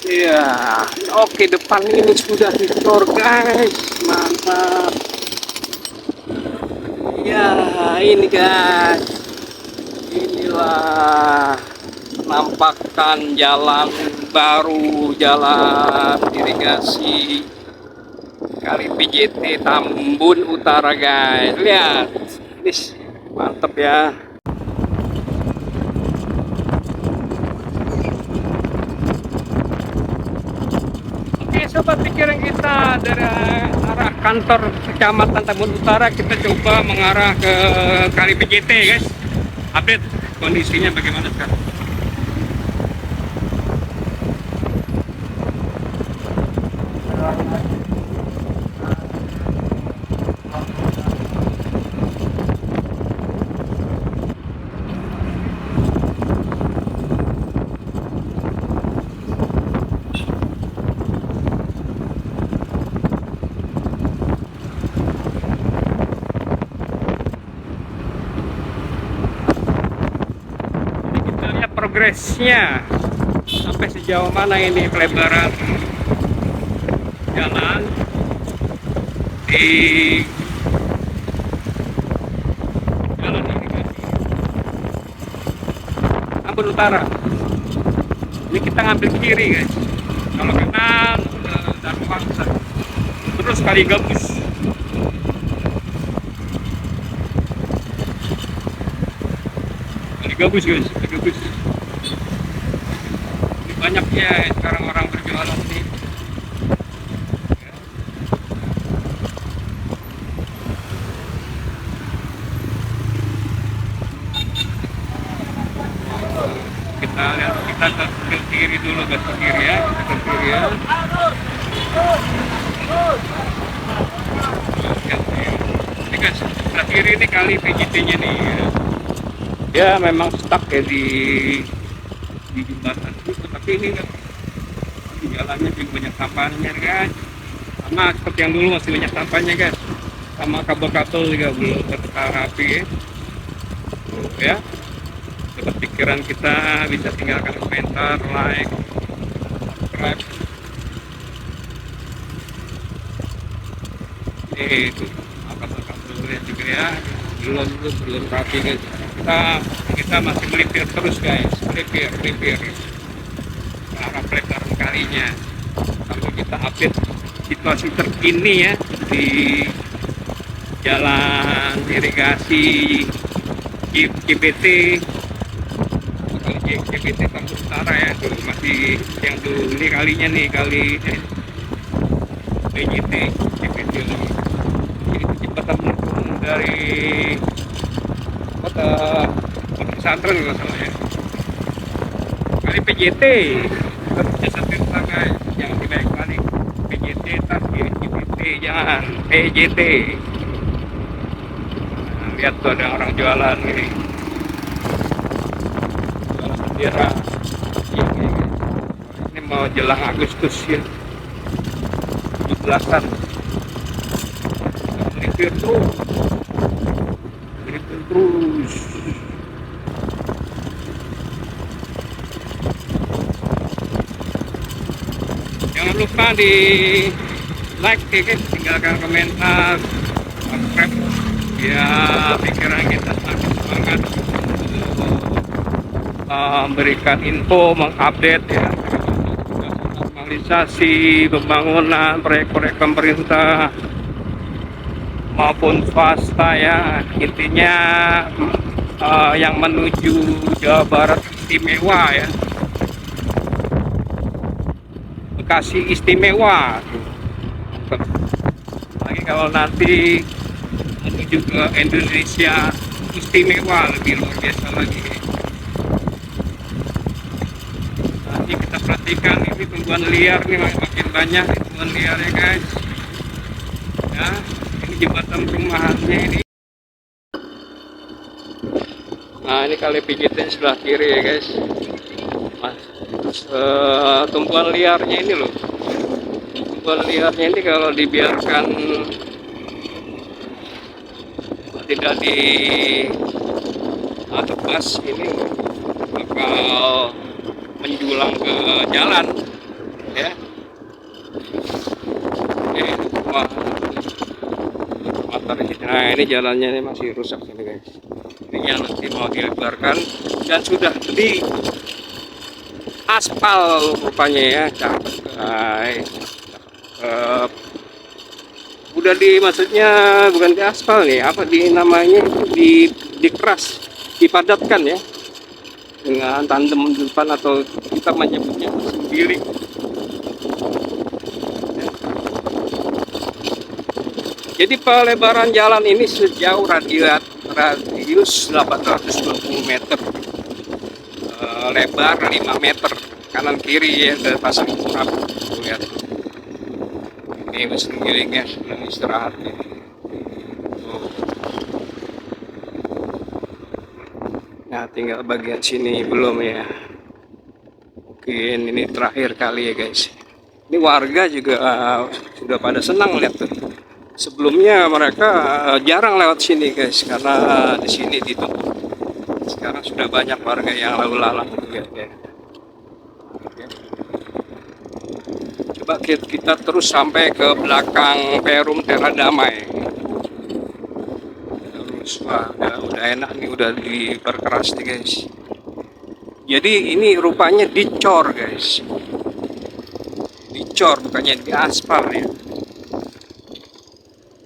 Iya, oke, depan ini sudah ditor guys, mantap. Ya, ini guys, inilah penampakan jalan baru, jalan irigasi Kali PJT Tambun Utara guys. Lihat, ini mantap ya. Oke sobat pikiran kita, dari arah kantor Kecamatan Tambun Utara kita coba mengarah ke Kali PJT guys. Update kondisinya bagaimana sekarang. Kita lihat progresnya sampai sejauh mana ini pelebaran jalan di jalan irigasi Tambun Utara. Ini kita ngambil kiri guys, kalau kanan Dharma Wangsa, terus Kali Gabus. Kali Gabus guys, Kali Gabus. Ini banyak ya sekarang orang berjualan nih. Kita lihat, kita ke kiri dulu, ke kiri ya, kita ke kiri ya. Ini guys, sebelah kiri ini Kali PJT-nya nih ya. Ya memang stuck ya di jembatan itu, tapi ini kan di jalannya juga banyak sampahnya guys. Sama seperti yang dulu masih banyak sampahnya guys. Sama kabel-kabel juga belum rapi ya. Sobat pikiran kita bisa tinggalkan komentar, like, subscribe. Itu apa dulu ya juga ya, belum rapi guys. Kita masih melipir terus guys, melipir ke arah pelebaran kalinya. Kalau kita update situasi terkini ya di jalan irigasi GPT GPT Tambun Utara ya, tuh masih yang dulu ini kalinya nih, kali PJT GPT lagi. Ini jembatan dari kota pesantren nggak salah ya. Kali PJT jasa tirta guys, yang dinaik kali PJT tas kiri GPT, jangan PJT. Nah, lihat tuh ada orang jualan ini, jualan bendera. Ini mau jelang Agustus ya, 17-an. Melipir terus, melipir terus. Jangan lupa di like ya guys, tinggalkan komentar, subscribe ya, pikiran kita semakin semangat memberikan info, mengupdate ya normalisasi pembangunan proyek-proyek pemerintah maupun swasta ya, intinya yang menuju Jawa Barat istimewa ya, Bekasi istimewa. Lagi kalau nanti menuju ke Indonesia istimewa, lebih luar biasa lagi. Nanti kita perhatikan ini tumbuhan liar nih, makin banyak tumbuhan liar ya guys ya. Ini jembatan perumahannya ini. Nah ini Kali PJT sebelah kiri ya guys. Tumbuhan liarnya ini loh, tumbuhan liarnya ini kalau dibiarkan tidak ditebas ini bakal menjulang ke jalan. ya. Oke, wah, motor ini. Nah, ini jalannya ini masih rusak ini guys. Ini yang nanti mau dilebarkan dan sudah di aspal rupanya ya, cakep guys. Cakep. Udah di, maksudnya bukan di aspal nih, apa di namanya, di keras, dipadatkan ya dengan tandem depan atau kita menyebutnya sendiri. Jadi pelebaran jalan ini sejauh radius 820 meter, lebar 5 meter kanan kiri ya, dari pasang turap. Lihat ini mesin giringnya sedang istirahat ya. Nah, tinggal bagian sini belum ya. Mungkin ini terakhir kali ya guys. Ini warga juga sudah pada senang lihat tuh. Sebelumnya mereka jarang lewat sini guys, karena di sini ditutup. Sekarang sudah banyak warga yang lalu lalang lihat ya. Coba kita terus sampai ke belakang Perum Tera Damai. Terus wah, udah enak nih, udah diperkeras nih guys. Jadi ini rupanya dicor guys, dicor bukannya di aspal ya.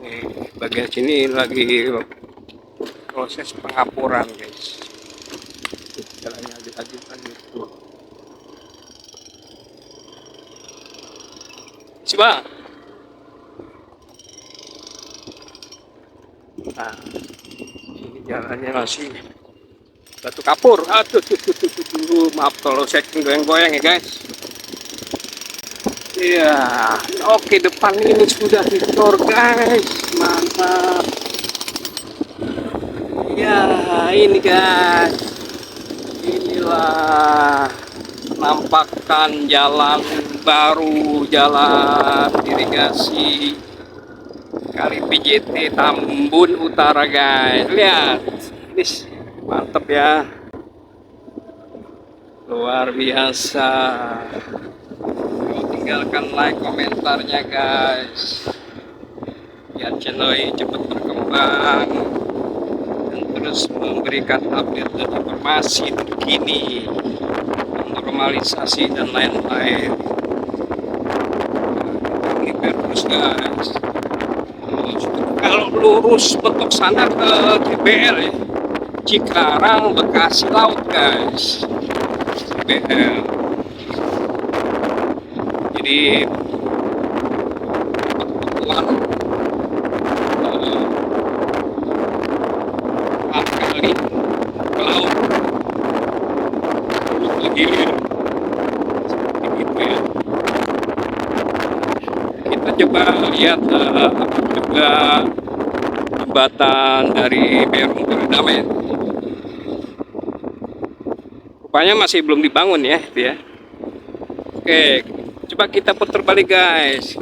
Nih, bagian sini lagi proses pengapuran guys. Jalannya adil-adil gitu. Si bang. Nah, ini jalannya masih batu kapur. Aduh, maaf kalau saya goyang-goyang ya guys. Iya, oke, depan ini sudah dicor guys, mantap. Ya, ini guys, inilah penampakan jalan baru, jalan irigasi Kali PJT Tambun Utara guys. Lihat, ini mantap ya, luar biasa. Tinggalkan like, komentarnya guys, biar channel ini cepat berkembang dan terus memberikan update dan informasi terkini, normalisasi dan lain-lain. Ini terus guys, kalau lurus untuk sana ke GBL ya, Cikarang Bekasi Laut guys, GBL. Jadi kebetulan 4 kali ke laut ke hilir seperti itu ya. Kita coba lihat juga jembatan dari Perum Tera Damai. Rupanya masih belum dibangun ya itu ya. Oke, coba kita putar balik guys.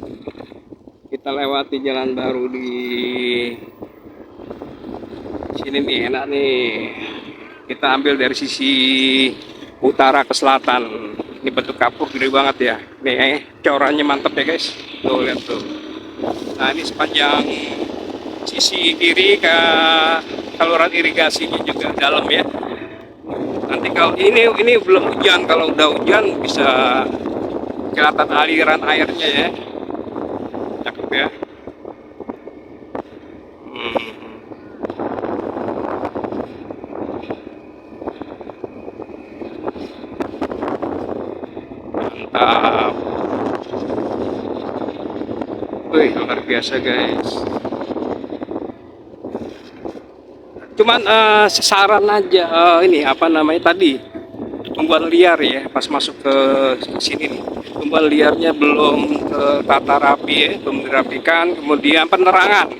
Kita lewati jalan baru di sini nih, enak nih. Kita ambil dari sisi utara ke selatan. Ini bentuk kapur gede banget ya. Nih, corannya mantap ya guys. Tuh lihat tuh. Nah, ini sepanjang sisi kiri ke saluran irigasinya juga dalam ya. Nanti kalau ini belum hujan, kalau udah hujan bisa kelihatan aliran airnya ya. Cakep ya. Mantap. Wih, luar biasa guys. Cuman saran aja, ini apa namanya tadi, tumbuhan liar ya, pas masuk ke sini nih, tumbuhan liarnya belum tata rapi ya, belum dirapikan. Kemudian penerangan,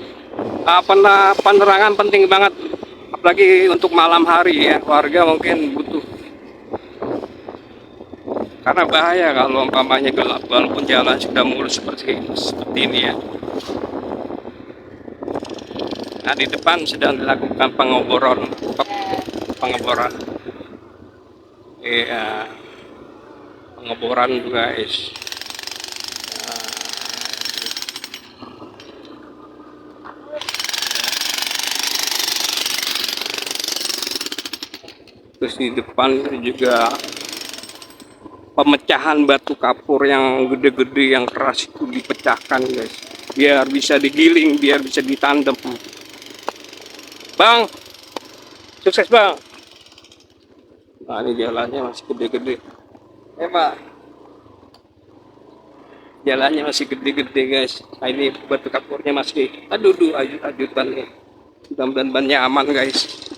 penerangan penting banget, apalagi untuk malam hari ya, warga mungkin butuh, karena bahaya kalau umpamanya gelap walaupun jalan sudah mulus seperti ini ya. Nah, di depan sedang dilakukan pengeboran. Iya, pengeboran guys. Terus di depan juga pemecahan batu kapur yang gede-gede yang keras itu dipecahkan guys, biar bisa digiling, biar bisa ditandem. Bang, sukses bang. Nah ini jalannya masih gede-gede. Pak, jalannya masih gede-gede guys. Nah ini batu kapurnya masih, aduh ajudan nih. Mudah-mudahan bannya aman guys.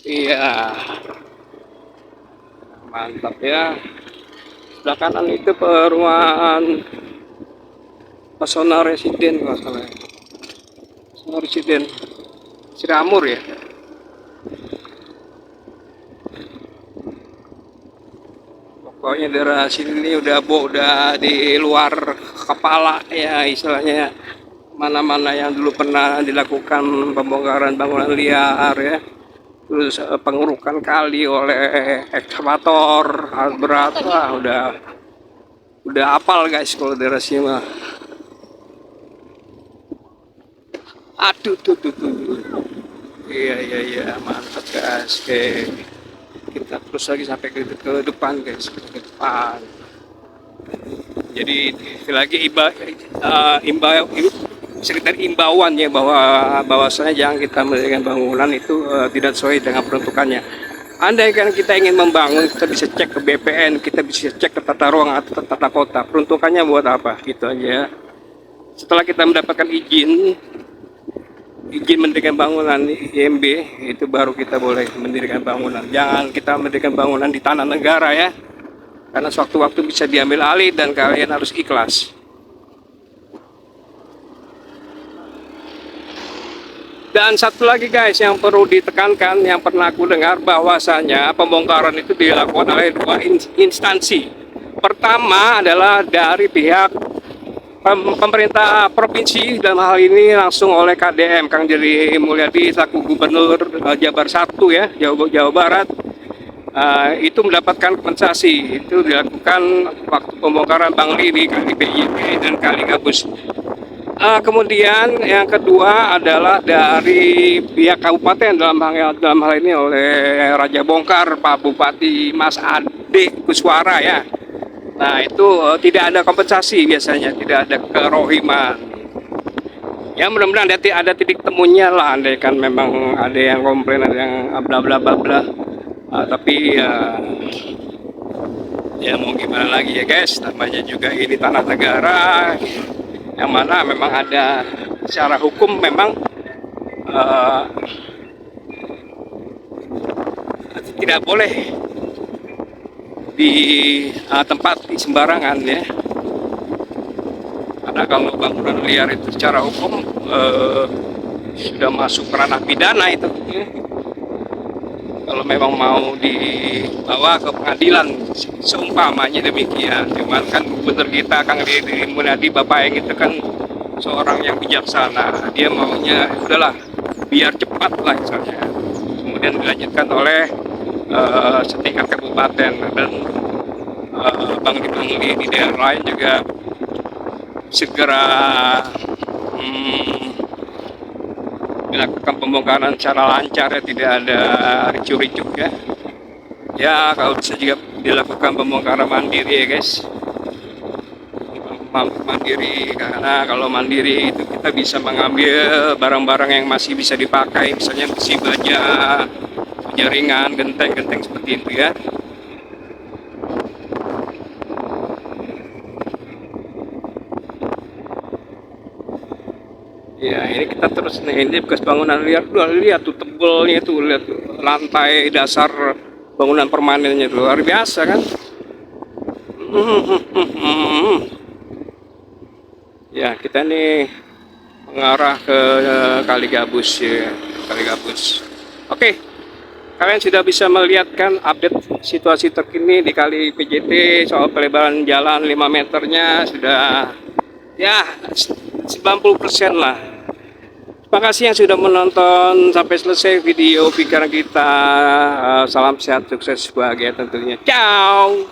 Iya, mantap ya. Sebelah kanan itu perumahan Pesona Residen kalau salah ya. Pesona Residen Ciramur ya. Pokoknya daerah sini udah di luar kepala ya istilahnya. Mana-mana yang dulu pernah dilakukan pembongkaran bangunan liar ya. Terus pengurukan kali oleh ekskavator alat berat, wah udah apal guys kalau daerah sini mah. Aduh tuh. Iya mantap guys. Oke, kita terus lagi sampai ke depan guys, ke depan. Jadi lagi sekitar imbauan ya bahwasanya jangan kita mendirikan bangunan itu tidak sesuai dengan peruntukannya. Andai kan kita ingin membangun, kita bisa cek ke BPN, kita bisa cek ke tata ruang atau tata kota, peruntukannya buat apa, gitu aja. Setelah kita mendapatkan izin mendirikan bangunan IMB, itu baru kita boleh mendirikan bangunan. Jangan kita mendirikan bangunan di tanah negara ya, karena sewaktu-waktu bisa diambil alih dan kalian harus ikhlas. Dan satu lagi guys yang perlu ditekankan, yang pernah aku dengar bahwasanya pembongkaran itu dilakukan oleh dua instansi. Pertama adalah dari pihak pemerintah provinsi, dalam hal ini langsung oleh KDM Kang Jerry Mulyadi selaku Gubernur Jabar 1 ya, Jawa Barat. Itu mendapatkan kompensasi. Itu dilakukan waktu pembongkaran Bangli di Kali PJT dan Kali Gabus. Kemudian yang kedua adalah dari pihak kabupaten, dalam hal ini oleh Raja Bongkar Pak Bupati Mas Ade Kuswara ya. Nah itu tidak ada kompensasi, biasanya tidak ada kerohiman. Ya mudah-mudahan ada titik temunya lah, andai kan memang ada yang komplain, ada yang bla bla bla bla. Tapi ya mau gimana lagi ya guys, namanya juga ini tanah negara, yang mana memang ada secara hukum memang tidak boleh di tempat di sembarangan ya. Karena kalau bangunan liar itu secara hukum sudah masuk ranah pidana itu ya. Kalau memang mau dibawa ke pengadilan seumpamanya demikian. Cuman kan gubernur kita Kang Deddy Mulyadi Bapak yang itu kan seorang yang bijaksana, dia maunya udahlah biar cepat lah misalnya, kemudian dilanjutkan oleh setingkat kabupaten dan bangli di daerah lain juga segera dilakukan pembongkaran secara lancar ya, tidak ada ricu-ricu ya. Ya kalau bisa juga dilakukan pembongkaran mandiri ya guys, mandiri, karena kalau mandiri itu kita bisa mengambil barang-barang yang masih bisa dipakai, misalnya besi baja, jaringan, genteng-genteng seperti itu ya. Ya ini kita terus nih, ini bekas bangunan liar, lihat tuh tebelnya tuh, lihat tuh, lantai dasar bangunan permanennya tuh luar biasa kan. Ya kita nih mengarah ke Kali Gabus ya, Kali Gabus. Oke, kalian sudah bisa melihat kan update situasi terkini di Kali PJT soal pelebaran jalan 5 meternya sudah ya 90% lah. Terima kasih yang sudah menonton sampai selesai video pikiran kita. Salam sehat, sukses, bahagia tentunya. Ciao.